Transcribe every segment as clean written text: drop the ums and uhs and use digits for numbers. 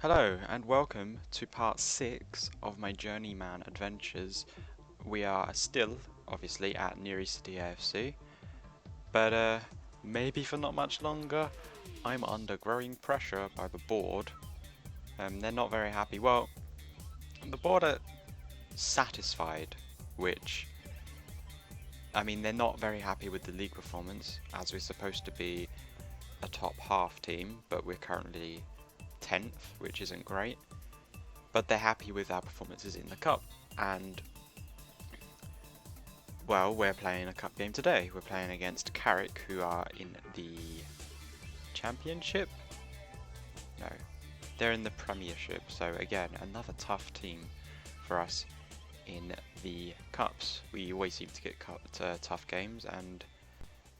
Hello and welcome to part 6 of my Journeyman adventures. We are still, obviously, at Newry City A.F.C, but maybe for not much longer. I'm under growing pressure by the board. They're not very happy. Well, the board are satisfied, which, I mean, they're not very happy with the league performance, as we're supposed to be a top half team, but we're currently 10th, which isn't great. But they're happy with our performances in the cup, and well, we're playing a cup game today. We're playing against Carrick, who are in the Championship? No, they're in the Premiership, so again, another tough team for us in the cups. We always seem to get tough games, and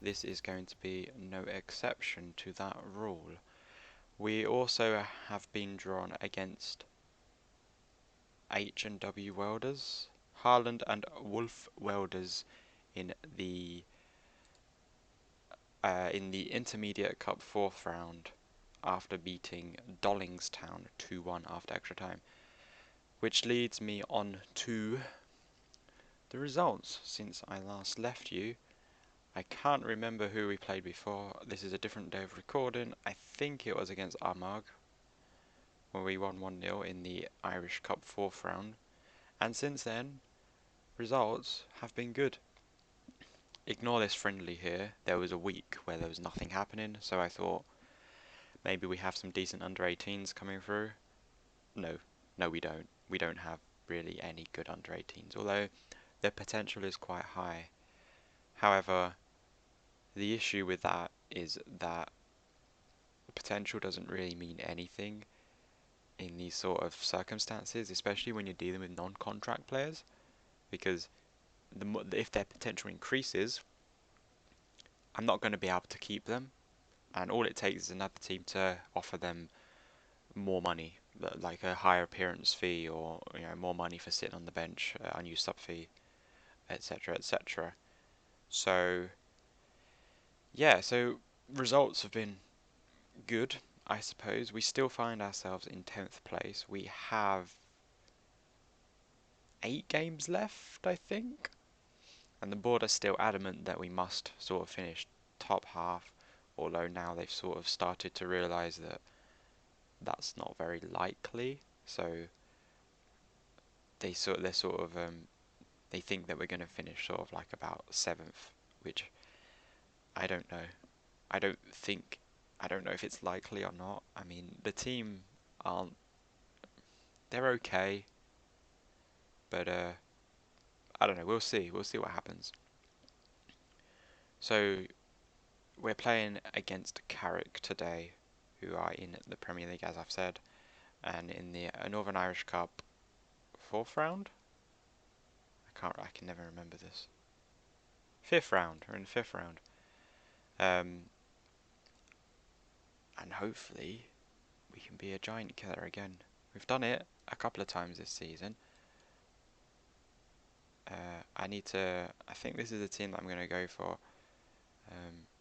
this is going to be no exception to that rule. We also have been drawn against H&W Welders, Haaland and Wolf Welders in the Intermediate Cup 4th round after beating Dollingstown 2-1 after extra time. Which leads me on to the results since I last left you. I can't remember who we played before. This is a different day of recording. I think it was against Armagh, where we won 1-0 in the Irish Cup 4th round. And since then, results have been good. Ignore this friendly here. There was a week where there was nothing happening, so I thought maybe we have some decent under-18s coming through. No, we don't. We don't have really any good under-18s, although their potential is quite high. However, the issue with that is that potential doesn't really mean anything in these sort of circumstances, especially when you're dealing with non-contract players, because if their potential increases, I'm not going to be able to keep them, and all it takes is another team to offer them more money, like a higher appearance fee, or more money for sitting on the bench, unused sub fee, etc., etc. So yeah, so results have been good, I suppose. We still find ourselves in 10th place. We have 8 games left, I think, and the board are still adamant that we must sort of finish top half, although now they've sort of started to realise that that's not very likely. So they think that we're going to finish sort of like about 7th, which I don't know. I don't think I don't know if it's likely or not. I mean, the team aren't they're okay, but I don't know. We'll see. We'll see what happens. So we're playing against Carrick today, who are in the Premier League, as I've said, and in the Northern Irish Cup 4th round. I can never remember this. 5th round. We're in the 5th round. And hopefully we can be a giant killer again. We've done it a couple of times this season. I think this is the team that I'm going to go for.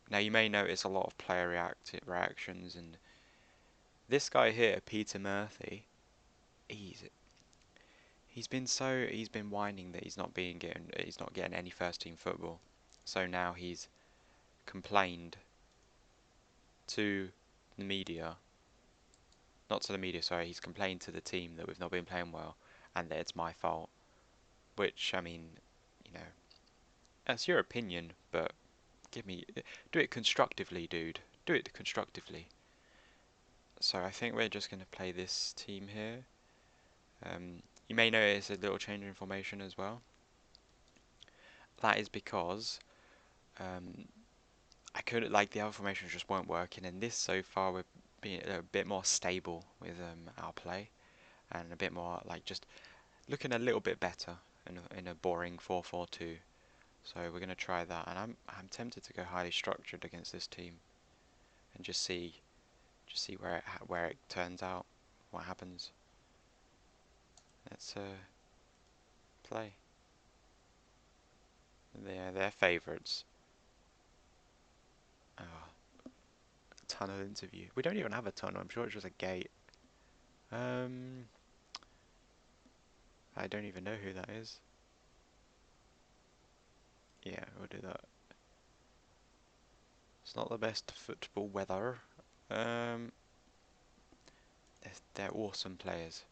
Now you may notice a lot of player reactions, and this guy here, Peter Murphy, he's been whining that he's not getting any first team football. So now he's complained to the media, not to the media, sorry, he's complained to the team that we've not been playing well and that it's my fault. Which, I mean, that's your opinion, but do it constructively, dude. Do it constructively. So I think we're just going to play this team here. You may notice a little change in formation as well. That is because the other formations just weren't working, and this so far we're being a bit more stable with our play, and a bit more just looking a little bit better in a boring 4-4-2. So we're going to try that, and I'm tempted to go highly structured against this team, and just see where it turns out, what happens. Let's play. They're favourites. Oh, tunnel interview. We don't even have a tunnel. I'm sure it's just a gate. I don't even know who that is. Yeah, we'll do that. It's not the best football weather. They're awesome players.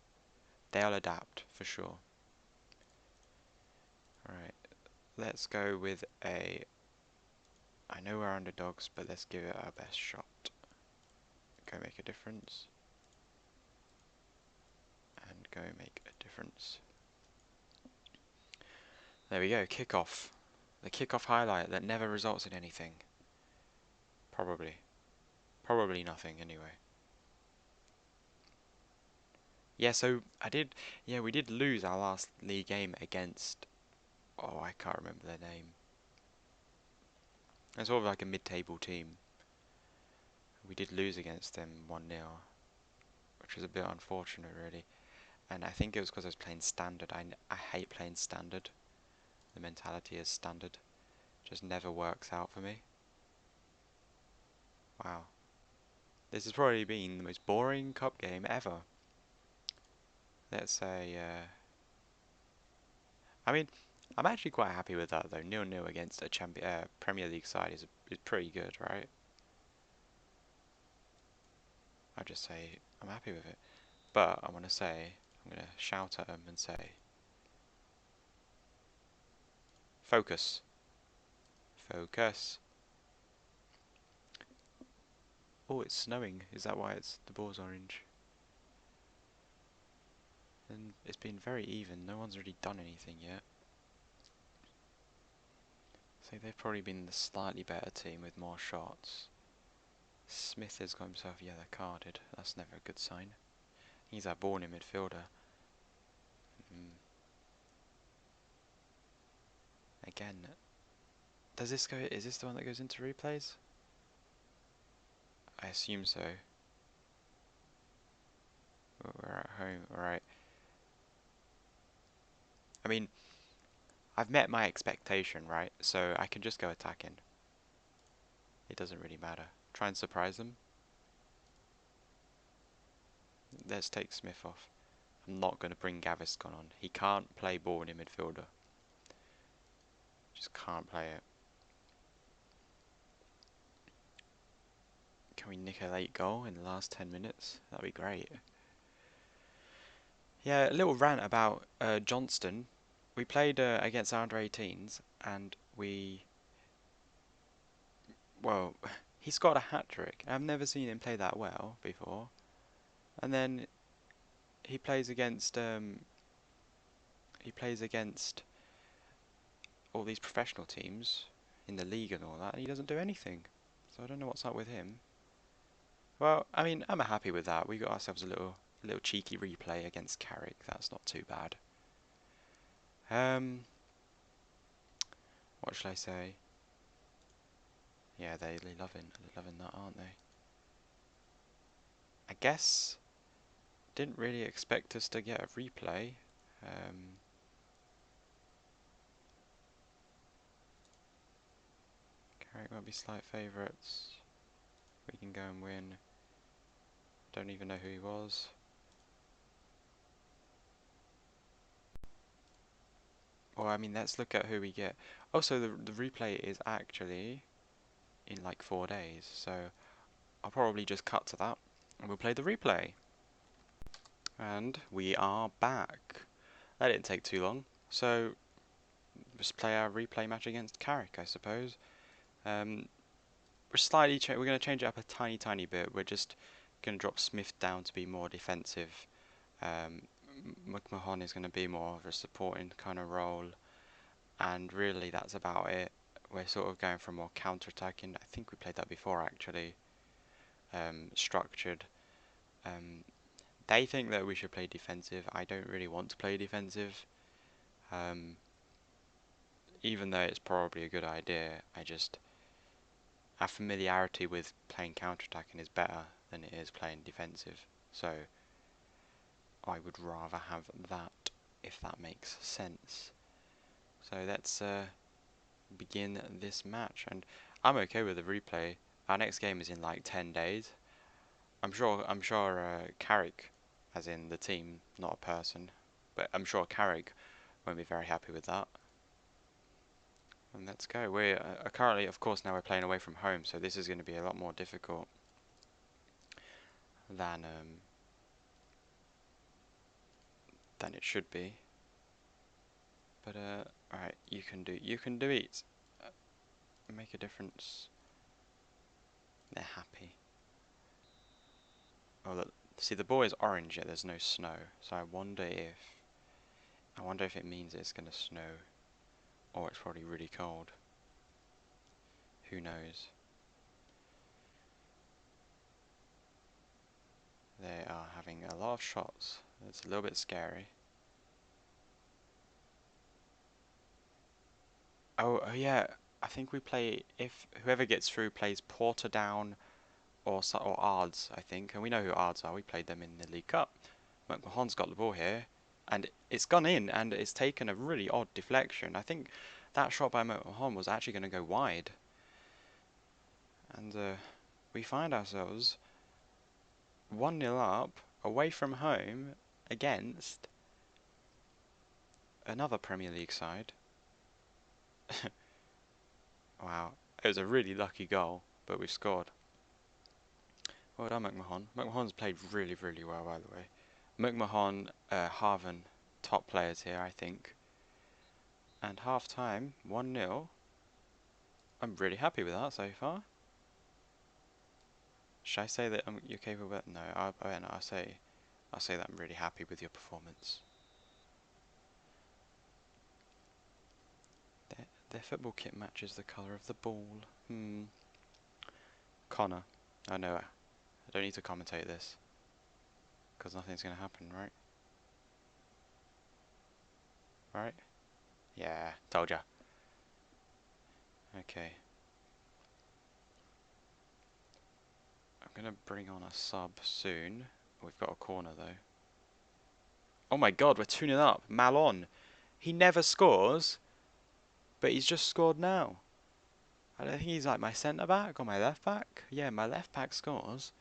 They'll adapt for sure. Alright, let's go with a... I know we're underdogs, but let's give it our best shot. Go make a difference. And go make a difference. There we go, kickoff. The kickoff highlight that never results in anything. Probably. Probably nothing anyway. Yeah, so we did lose our last league game against, oh, I can't remember their name. It's sort of like a mid-table team. We did lose against them 1-0, which was a bit unfortunate really. And I think it was because I was playing standard. I hate playing standard. The mentality is standard. Just never works out for me. Wow. This has probably been the most boring cup game ever. Let's say, I mean, I'm actually quite happy with that though. 0-0 against a Premier League side is pretty good, right? I'll just say I'm happy with it. But I'm going to shout at them and say, focus. Focus. Oh, it's snowing. Is that why the ball's orange? And it's been very even. No one's really done anything yet. So they've probably been the slightly better team with more shots. Smith has got himself yellow carded. That's never a good sign. He's our born-in midfielder. Again, does this go? Is this the one that goes into replays? I assume so. We're at home, alright. I mean, I've met my expectation, right? So I can just go attacking. It doesn't really matter. Try and surprise them. Let's take Smith off. I'm not going to bring Gaviscon on. He can't play ball in midfielder. Just can't play it. Can we nick a late goal in the last 10 minutes? That'd be great. Yeah, a little rant about Johnston. We played against our under-18s and well, he scored a hat-trick. I've never seen him play that well before. And then he plays against all these professional teams in the league and all that, and he doesn't do anything. So I don't know what's up with him. Well, I mean, I'm happy with that. We got ourselves a little cheeky replay against Carrick. That's not too bad. What shall I say? Yeah, they're loving that, aren't they? I guess didn't really expect us to get a replay. Carrick might be slight favourites. We can go and win. Don't even know who he was. Well, I mean, let's look at who we get. Oh, so the replay is actually in like 4 days. So I'll probably just cut to that and we'll play the replay. And we are back. That didn't take too long. So just play our replay match against Carrick, I suppose. We're going to change it up a tiny bit. We're just going to drop Smith down to be more defensive. McMahon is going to be more of a supporting kind of role, and really that's about it. We're sort of going for more counter-attacking. I think we played that before actually. Structured. They think that we should play defensive. I don't really want to play defensive. Even though it's probably a good idea, our familiarity with playing counter-attacking is better than it is playing defensive. So I would rather have that, if that makes sense. So let's begin this match, and I'm okay with the replay. Our next game is in like 10 days. I'm sure Carrick as in the team, not a person. But I'm sure Carrick won't be very happy with that. And let's go. We're currently, of course, now we're playing away from home, so this is going to be a lot more difficult than it should be. But alright, you can do it. Make a difference. They're happy. Oh look, see the ball is orange yet there's no snow, so I wonder if it means it's gonna snow, or it's probably really cold. Who knows? They are having a lot of shots. It's a little bit scary. Oh yeah, I think we play, if whoever gets through plays Portadown or Ards, I think, and we know who Ards are. We played them in the League Cup. McMahon's got the ball here, and it's gone in, and it's taken a really odd deflection. I think that shot by McMahon was actually going to go wide, and we find ourselves 1-0 up, away from home, against another Premier League side. Wow, it was a really lucky goal, but we've scored. Well done, McMahon. McMahon's played really, really well, by the way. McMahon, Harvan, top players here, I think. And half time, 1-0. I'm really happy with that so far. Should I say that you're capable of it? No, I'll say that I'm really happy with your performance. Their football kit matches the colour of the ball. Connor. I know. I don't need to commentate this, because nothing's going to happen, right? Right? Yeah, told ya. Okay. I'm going to bring on a sub soon. We've got a corner, though. Oh my god, we're 2-0 up. Malon. He never scores, but he's just scored now. I don't think he's like my centre-back or my left-back. Yeah, my left-back scores.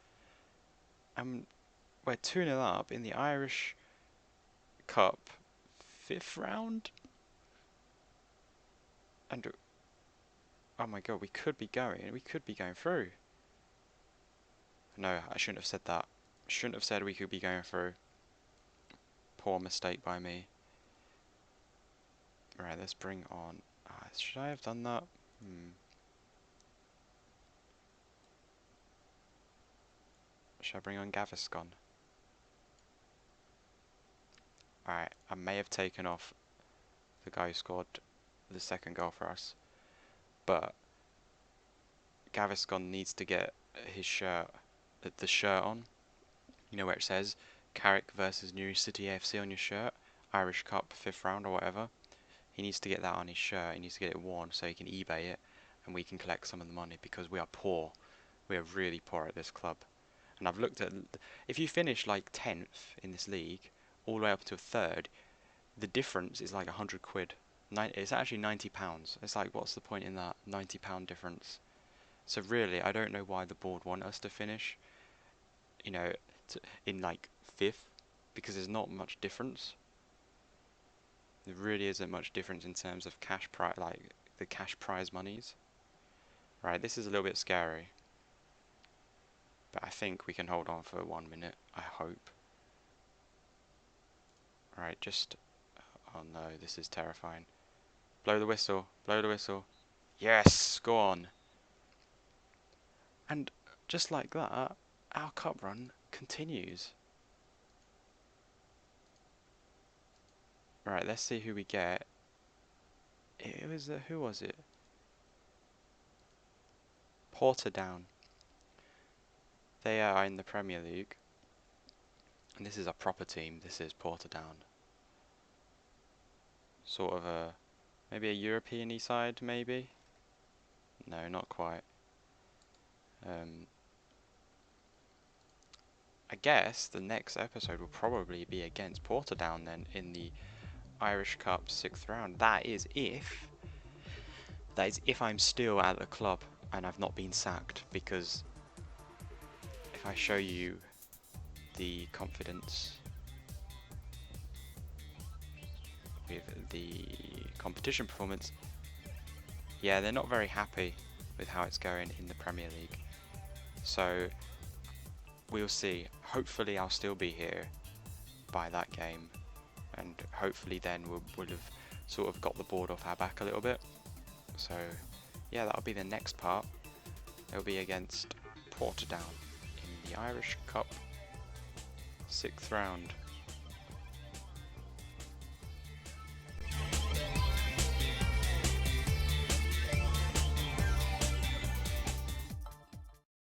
We're 2-0 up in the Irish Cup 5th round. And oh my god, we could be going through. No, I shouldn't have said that. Shouldn't have said we could be going through. Poor mistake by me. Right, let's bring on... should I have done that? Should I bring on Gaviscon? Alright, I may have taken off the guy who scored the second goal for us. But Gaviscon needs to get his shirt, the shirt on. You know where it says Carrick versus Newry City A.F.C on your shirt? Irish Cup 5th round or whatever. He needs to get that on his shirt. He needs to get it worn so he can eBay it and we can collect some of the money, because we are poor. We are really poor at this club. And I've looked at... If you finish like 10th in this league, all the way up to 3rd, the difference is like 100 quid. It's actually £90. It's like, what's the point in that? £90 difference. So really, I don't know why the board want us to finish, you know, in like 5th, because there's not much difference. There really isn't much difference in terms of cash prize, like the cash prize monies. Right, this is a little bit scary, but I think we can hold on for 1 minute. I hope. Right, just... Oh no, this is terrifying. Blow the whistle. Blow the whistle. Yes! Go on. And just like that, our cup run continues. Right, let's see who we get. It was... who was it? Portadown. They are in the Premier League. And this is a proper team. This is Portadown. Sort of a... maybe a European-y side, maybe? No, not quite. I guess the next episode will probably be against Portadown then, in the Irish Cup 6th round. That is if I'm still at the club and I've not been sacked, because if I show you the confidence with the competition performance, yeah, they're not very happy with how it's going in the Premier League. So we'll see. Hopefully I'll still be here by that game, and hopefully then we'll have sort of got the board off our back a little bit. So yeah, that'll be the next part. It'll be against Portadown in the Irish Cup 6th round.